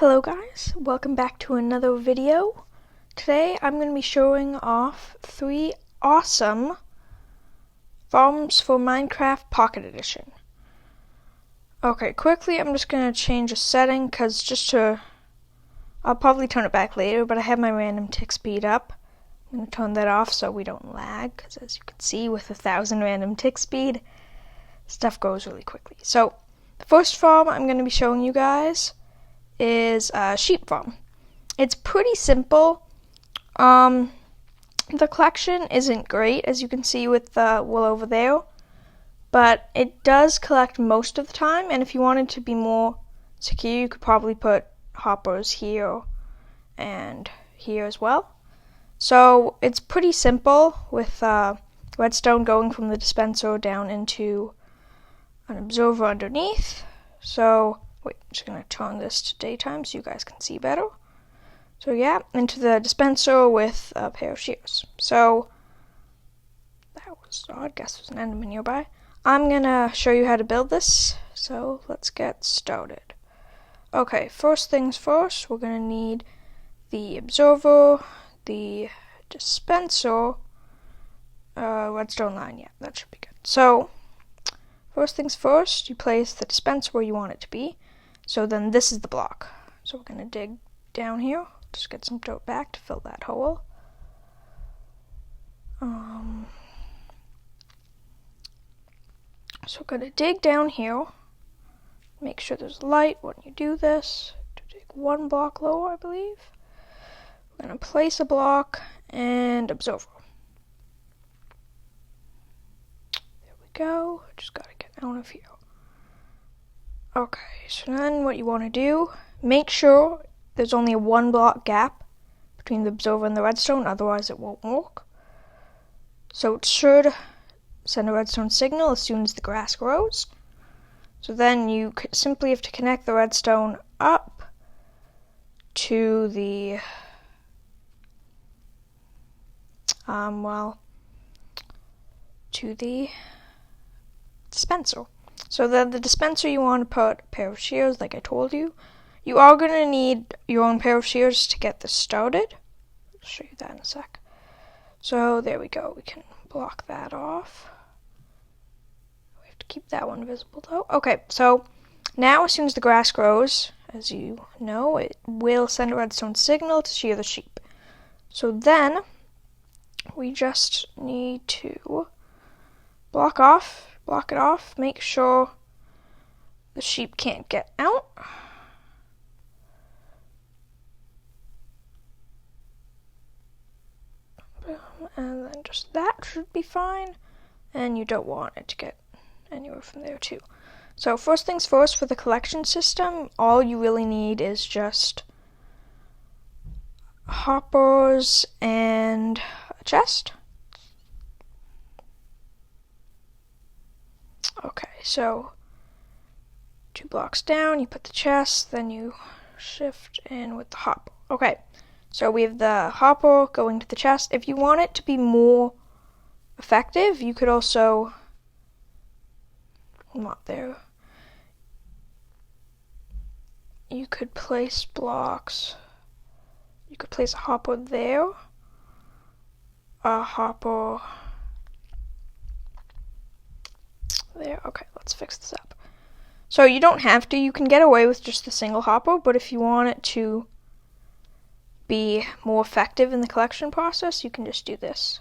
Hello guys, welcome back to another video. Today I'm going to be showing off 3 awesome farms for Minecraft Pocket Edition. Okay, quickly I'm just going to change a setting because I'll probably turn it back later, but I have my random tick speed up. I'm going to turn that off so we don't lag, because as you can see with 1,000 random tick speed, stuff goes really quickly. So the first farm I'm going to be showing you guys is a sheep farm. It's pretty simple. The collection isn't great, as you can see with the wool over there, but it does collect most of the time, and if you wanted to be more secure, you could probably put hoppers here and here as well. So it's pretty simple with redstone going from the dispenser down into an observer underneath. So wait, I'm just going to turn this to daytime so you guys can see better. So yeah, into the dispenser with a pair of shears. So that was odd, guess there's an enderman nearby. I'm going to show you how to build this, so let's get started. Okay, first things first, we're going to need the observer, the dispenser, redstone line, yeah, that should be good. So first things first, you place the dispenser where you want it to be. So then this is the block. So we're going to dig down here, just get some dirt back to fill that hole. So we're going to dig down here, make sure there's light when you do this, to dig 1 block lower, I believe. We're going to place a block and observer. There we go, just got to get out of here. Okay, so then what you want to do, make sure there's only a 1 block gap between the observer and the redstone, otherwise it won't work. So it should send a redstone signal as soon as the grass grows. So then you simply have to connect the redstone up to the dispenser. So then the dispenser, you want to put a pair of shears like I told you. You are going to need your own pair of shears to get this started. I'll show you that in a sec. So there we go, we can block that off. We have to keep that one visible though. Okay, so now as soon as the grass grows, as you know, it will send a redstone signal to shear the sheep. So then we just need to block it off, make sure the sheep can't get out. And then just that should be fine. And you don't want it to get anywhere from there too. So first things first, for the collection system, all you really need is just hoppers and a chest. Okay, so 2 blocks down, you put the chest, then you shift in with the hopper. Okay, so we have the hopper going to the chest. If you want it to be more effective, you could also, not there, you could place blocks. You could place a hopper there, a hopper there. Okay, let's fix this up. So you don't have to, you can get away with just a single hopper, but if you want it to be more effective in the collection process, you can just do this.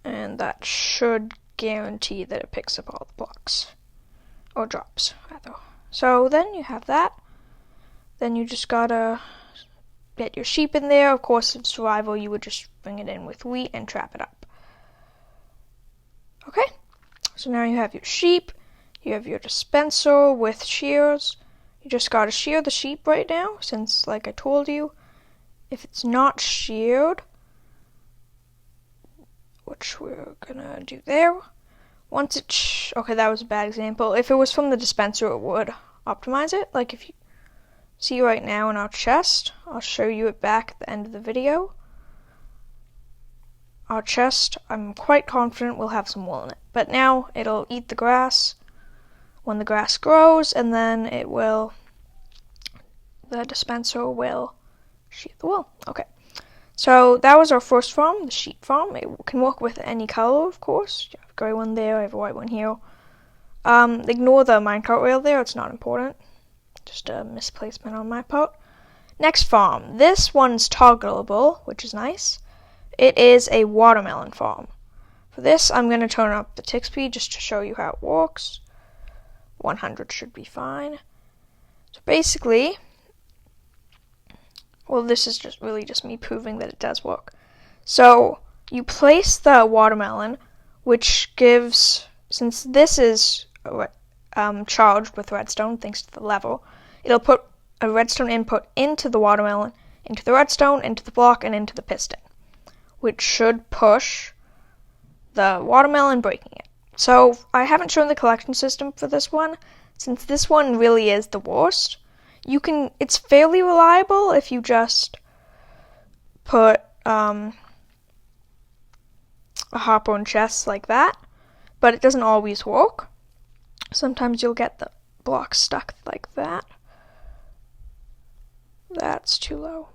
And that should guarantee that it picks up all the blocks, or drops, rather. So then you have that. Then you just gotta get your sheep in there. Of course, in survival, you would just bring it in with wheat and trap it up. Okay, so now you have your sheep, you have your dispenser with shears. You just gotta shear the sheep right now, since, like I told you, if it's not sheared, which we're gonna do there, once it's, okay, that was a bad example. If it was from the dispenser, it would optimize it. Like if you see right now in our chest, I'll show you it back at the end of the video. Our chest, I'm quite confident, will have some wool in it. But now it'll eat the grass when the grass grows, and then the dispenser will sheet the wool. Okay, so that was our first farm, the sheep farm. It can work with any color, of course. You have a gray one there, I have a white one here. Ignore the minecart rail there, it's not important. Just a misplacement on my part. Next farm. This one's toggleable, which is nice. It is a watermelon farm. For this, I'm going to turn up the tick speed just to show you how it works. 100 should be fine. So basically, well, this is just me proving that it does work. So you place the watermelon, which gives, since this is charged with redstone thanks to the level, it'll put a redstone input into the watermelon, into the redstone, into the block, and into the piston, which should push the watermelon, breaking it. So I haven't shown the collection system for this one, since this one really is the worst. It's fairly reliable if you just put a hopper and chests like that, but it doesn't always work. Sometimes you'll get the block stuck like that. That's too low.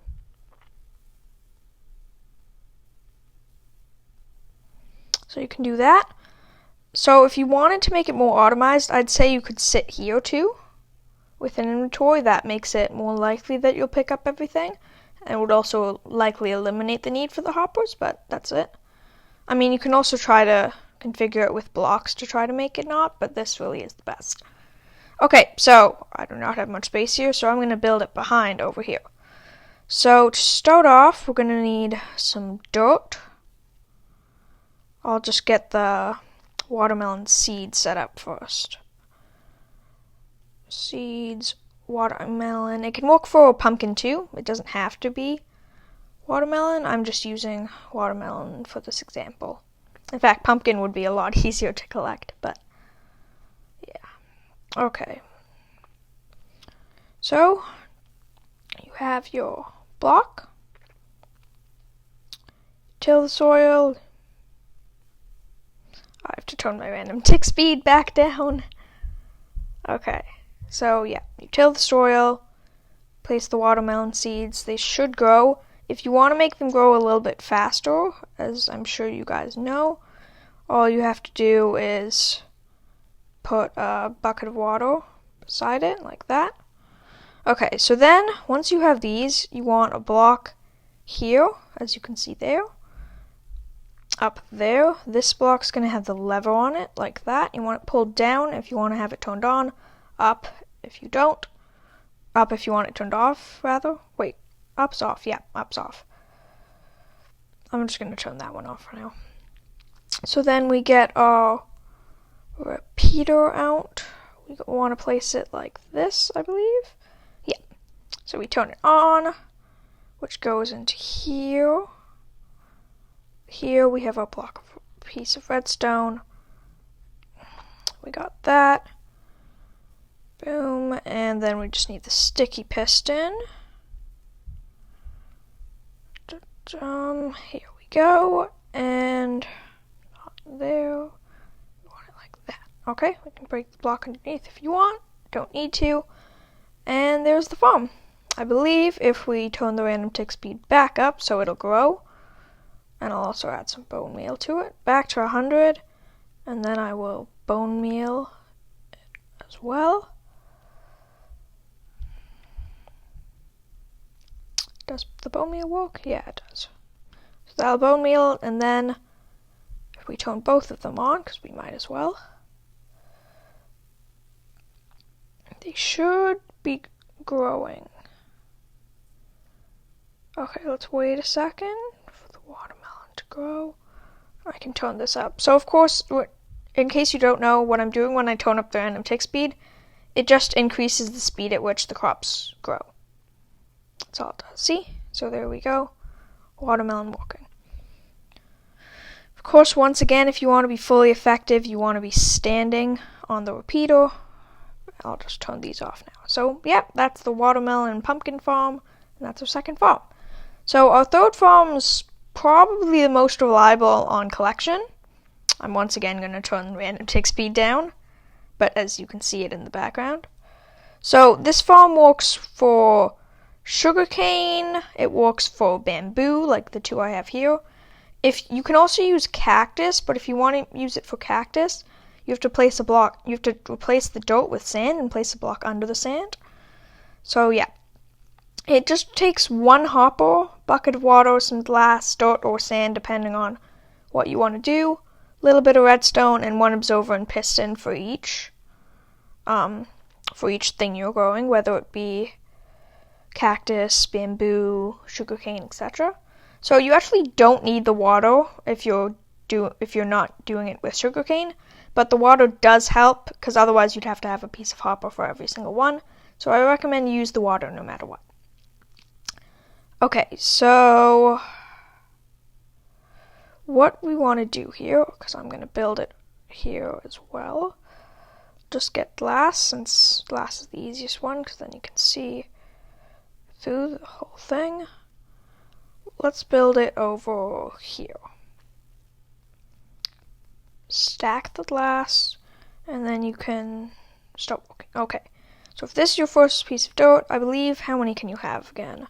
So you can do that. So if you wanted to make it more automized, I'd say you could sit here too with an inventory. That makes it more likely that you'll pick up everything, and would also likely eliminate the need for the hoppers, but that's it. I mean, you can also try to configure it with blocks to try to make it not, but this really is the best. Okay, so I do not have much space here, so I'm going to build it behind over here. So to start off, we're going to need some dirt. I'll just get the watermelon seed set up first. Seeds, watermelon. It can work for a pumpkin too. It doesn't have to be watermelon. I'm just using watermelon for this example. In fact, pumpkin would be a lot easier to collect, but yeah. Okay. So you have your block. Till the soil. I have to turn my random tick speed back down. Okay, so yeah, you till the soil, place the watermelon seeds. They should grow. If you want to make them grow a little bit faster, as I'm sure you guys know, all you have to do is put a bucket of water beside it, like that. Okay, so then, once you have these, you want a block here, as you can see there. Up there, this block's going to have the lever on it, like that. You want it pulled down if you want to have it turned on. Up if you don't. Up if you want it turned off, rather. Wait, up's off. Yeah, up's off. I'm just going to turn that one off for now. So then we get our repeater out. We want to place it like this, I believe. Yeah. So we turn it on, which goes into here. Here we have a piece of redstone. We got that. Boom. And then we just need the sticky piston. Here we go. And there. We want it like that. Okay, we can break the block underneath if you want. Don't need to. And there's the farm. I believe if we turn the random tick speed back up so it'll grow, and I'll also add some bone meal to it, back to 100, and then I will bone meal it as well. Does the bone meal work? Yeah, it does. So that'll bone meal, and then if we turn both of them on, because we might as well, they should be growing. Okay, let's wait a second for the watermelon to grow. I can turn this up. So of course, in case you don't know what I'm doing when I turn up the random tick speed, it just increases the speed at which the crops grow. That's all it does. See? So there we go. Watermelon working. Of course, once again, if you want to be fully effective, you want to be standing on the repeater. I'll just turn these off now. So, yeah, that's the watermelon and pumpkin farm, and that's our second farm. So our third farm is probably the most reliable on collection. I'm once again going to turn random tick speed down. but as you can see it in the background. So this farm works for sugarcane, it works for bamboo, like the two I have here. If you can also use cactus, but if you want to use it for cactus, you have to place a block. You have to replace the dirt with sand and place a block under the sand. So yeah, it just takes one hopper, bucket of water, some glass, dirt, or sand, depending on what you want to do. A little bit of redstone and one observer and piston for each thing you're growing, whether it be cactus, bamboo, sugarcane, etc. So you actually don't need the water if you're not doing it with sugarcane, but the water does help because otherwise you'd have to have a piece of hopper for every single one. So I recommend you use the water no matter what. Okay, so what we want to do here, because I'm going to build it here as well, just get glass, since glass is the easiest one because then you can see through the whole thing. Let's build it over here. Stack the glass, and then you can start working. Okay, so if this is your first piece of dirt, I believe, how many can you have again?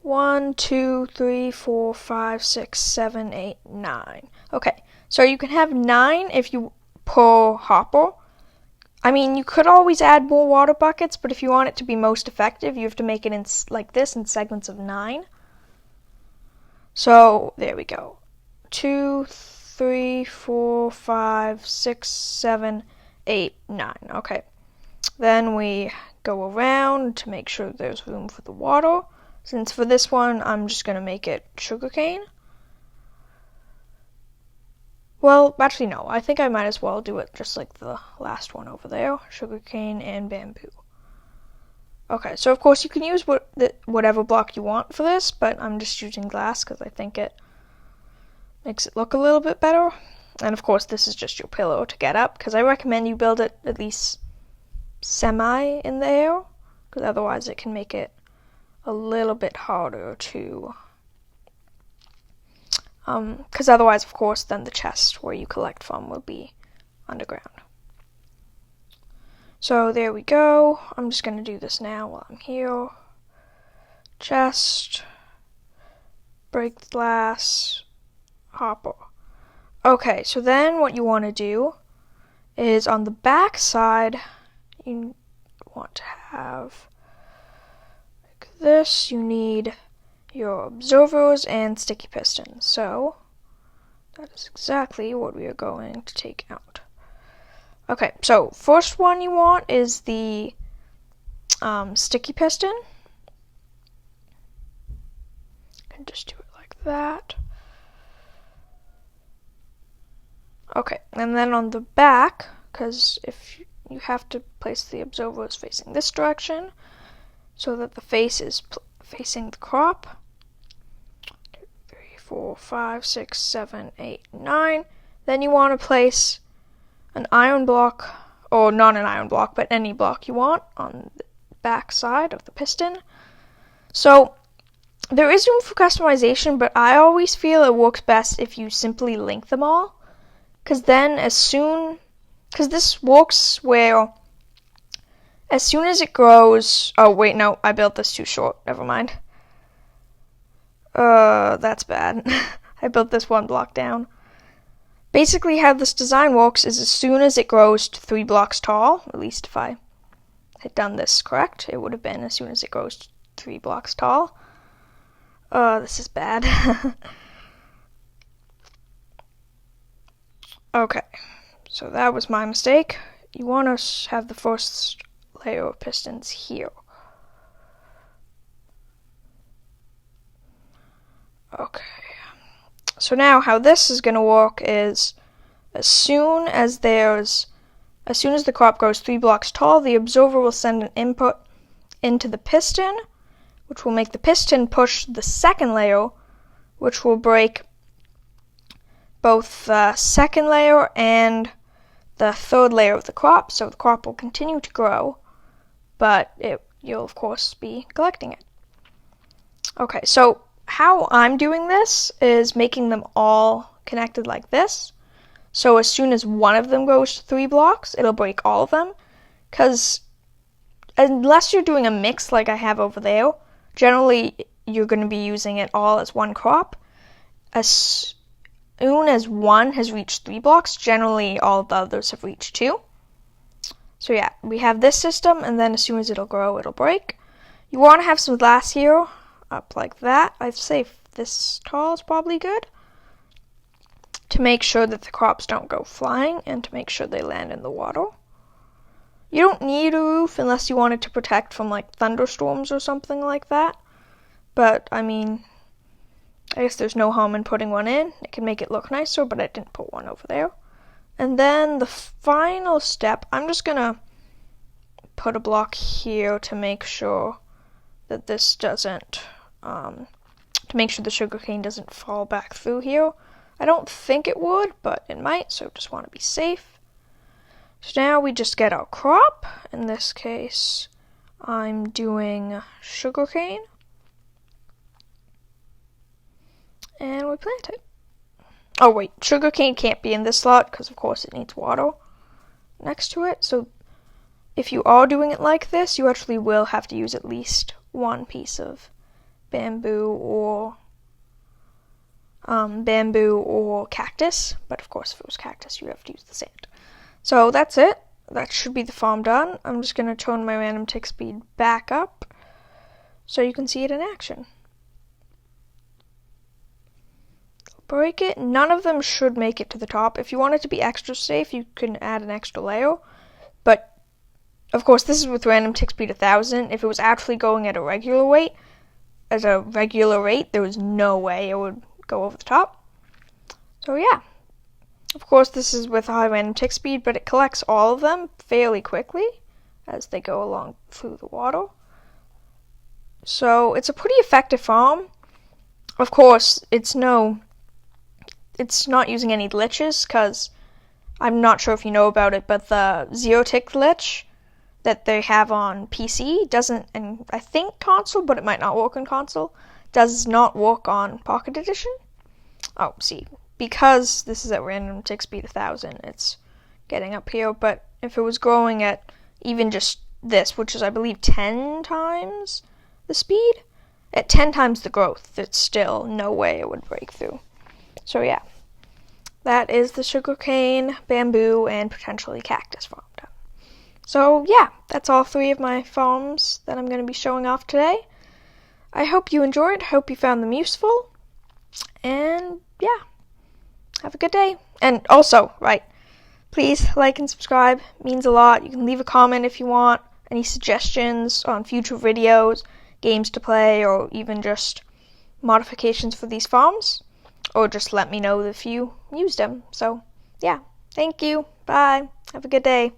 1, 2, 3, 4, 5, 6, 7, 8, 9. Okay, so you can have 9 if you per hopper. I mean, you could always add more water buckets, but if you want it to be most effective, you have to make it in like this in segments of 9. So there we go. 2, 3, 4, 5, 6, 7, 8, 9. Okay. Then we go around to make sure there's room for the water. Since for this one, I'm just going to make it sugarcane. Well, actually no, I think I might as well do it just like the last one over there, sugarcane and bamboo. Okay, so of course you can use whatever block you want for this, but I'm just using glass because I think it makes it look a little bit better. And of course this is just your pillow to get up, because I recommend you build it at least semi in the air, because otherwise it can make it a little bit harder to because otherwise, of course, then the chest where you collect from will be underground. So there we go. I'm just going to do this now while I'm here. Chest, break the glass, hopper. Okay, so then what you want to do is on the back side, you want to have like this. You need your observers and sticky pistons. So that is exactly what we are going to take out. Okay, so first one you want is the sticky piston. You can just do it like that. Okay, and then on the back, because if you have to place the observers facing this direction so that the face is facing the crop. 2, 3, 4, 5, 6, 7, 8, 9. Then you want to place an iron block, or not an iron block, but any block you want on the back side of the piston. So there is room for customization, but I always feel it works best if you simply link them all, because then because this works where as soon as it grows, oh wait, no, I built this too short, never mind. That's bad. I built this one block down. Basically how this design works is as soon as it grows to 3 blocks tall, at least if I had done this correct, it would have been as soon as it grows to 3 blocks tall. This is bad. Okay, so that was my mistake. You want to have the first layer of pistons here. Okay, so now how this is going to work is as soon as the crop grows 3 blocks tall, the observer will send an input into the piston, which will make the piston push the second layer, which will break both the second layer and the third layer of the crop, so the crop will continue to grow, but you'll of course be collecting it. Okay, so how I'm doing this is making them all connected like this. So as soon as one of them goes to 3 blocks, it'll break all of them. Because unless you're doing a mix like I have over there, generally you're going to be using it all as one crop. As soon as one has reached 3 blocks, generally all of the others have reached 2. So yeah, we have this system, and then as soon as it'll grow, it'll break. You want to have some glass here, up like that. I'd say this tall is probably good, to make sure that the crops don't go flying, and to make sure they land in the water. You don't need a roof unless you want it to protect from like thunderstorms or something like that. But I mean, I guess there's no harm in putting one in. It can make it look nicer, but I didn't put one over there. And then the final step, I'm just gonna put a block here to make sure that this doesn't, to make sure the sugarcane doesn't fall back through here. I don't think it would, but it might, so just want to be safe. So now we just get our crop. In this case, I'm doing sugarcane. And we plant it. Oh wait, sugarcane can't be in this slot because of course it needs water next to it. So if you are doing it like this, you actually will have to use at least one piece of bamboo or cactus. But of course, if it was cactus, you have to use the sand. So that's it. That should be the farm done. I'm just going to turn my random tick speed back up so you can see it in action. Break it. None of them should make it to the top. If you want it to be extra safe, you can add an extra layer. But, of course, this is with random tick speed 1000. If it was actually going at a regular rate, there was no way it would go over the top. So, yeah. Of course, this is with a high random tick speed, but it collects all of them fairly quickly as they go along through the water. So, it's a pretty effective farm. Of course, it's not using any glitches, because I'm not sure if you know about it, but the zero tick glitch that they have on PC doesn't, and I think console, but it might not work on console, does not work on Pocket Edition. Oh, see, because this is at random tick speed 1000, it's getting up here, but if it was growing at even just this, which is I believe 10 times the speed, at 10 times the growth, it's still no way it would break through. So yeah, that is the sugarcane, bamboo, and potentially cactus farm done. So yeah, that's all 3 of my farms that I'm going to be showing off today. I hope you enjoyed, hope you found them useful, and yeah, have a good day. And also, right, please like and subscribe, it means a lot. You can leave a comment if you want, any suggestions on future videos, games to play, or even just modifications for these farms. Or just let me know if you used them. So, yeah. Thank you. Bye. Have a good day.